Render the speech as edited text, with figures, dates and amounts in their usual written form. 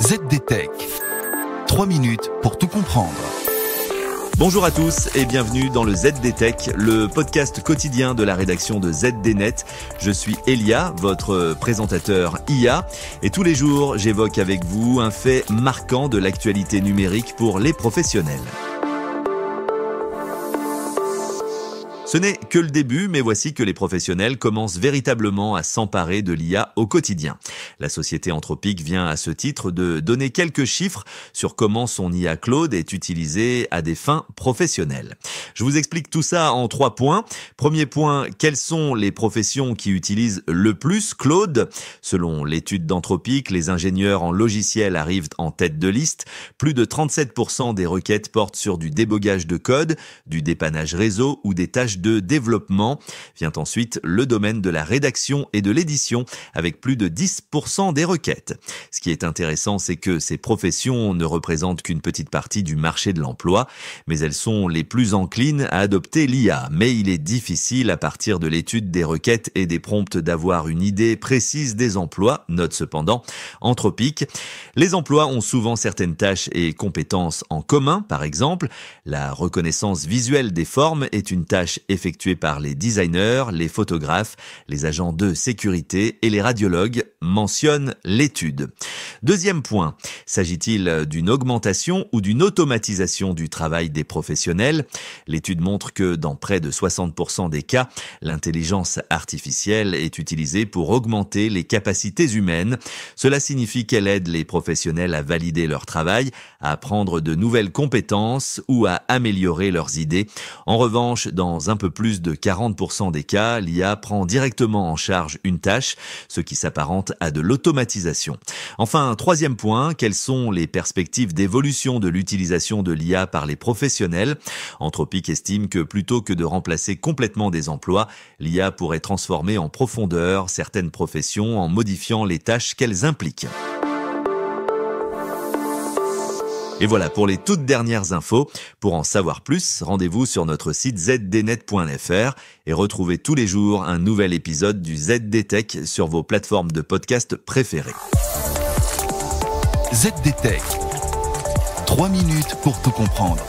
ZDTech. 3 minutes pour tout comprendre. Bonjour à tous et bienvenue dans le ZDTech, le podcast quotidien de la rédaction de ZDNet. Je suis Elia, votre présentateur IA, et tous les jours j'évoque avec vous un fait marquant de l'actualité numérique pour les professionnels. Ce n'est que le début, mais voici que les professionnels commencent véritablement à s'emparer de l'IA au quotidien. La société Anthropic vient à ce titre de donner quelques chiffres sur comment son IA Claude est utilisée à des fins professionnelles. Je vous explique tout ça en 3 points. Premier point, quelles sont les professions qui utilisent le plus Claude ? Selon l'étude d'Anthropic, les ingénieurs en logiciel arrivent en tête de liste. Plus de 37% des requêtes portent sur du débogage de code, du dépannage réseau ou des tâches de développement. Vient ensuite le domaine de la rédaction et de l'édition avec plus de 10% des requêtes. Ce qui est intéressant, c'est que ces professions ne représentent qu'une petite partie du marché de l'emploi, mais elles sont les plus enclines à adopter l'IA. Mais il est difficile à partir de l'étude des requêtes et des prompts d'avoir une idée précise des emplois, note cependant Anthropic. Les emplois ont souvent certaines tâches et compétences en commun, par exemple. La reconnaissance visuelle des formes est une tâche effectuée par les designers, les photographes, les agents de sécurité et les radiologues, mentionne l'étude. Deuxième point, s'agit-il d'une augmentation ou d'une automatisation du travail des professionnels ? L'étude montre que dans près de 60% des cas, l'intelligence artificielle est utilisée pour augmenter les capacités humaines. Cela signifie qu'elle aide les professionnels à valider leur travail, à apprendre de nouvelles compétences ou à améliorer leurs idées. En revanche, dans un peu plus de 40% des cas, l'IA prend directement en charge une tâche, ce qui s'apparente à de l'automatisation. Enfin, troisième point, quelles sont les perspectives d'évolution de l'utilisation de l'IA par les professionnels ? Anthropic estime que plutôt que de remplacer complètement des emplois, l'IA pourrait transformer en profondeur certaines professions en modifiant les tâches qu'elles impliquent. Et voilà pour les toutes dernières infos. Pour en savoir plus, rendez-vous sur notre site zdnet.fr et retrouvez tous les jours un nouvel épisode du ZDTech sur vos plateformes de podcast préférées. ZDTech. 3 minutes pour tout comprendre.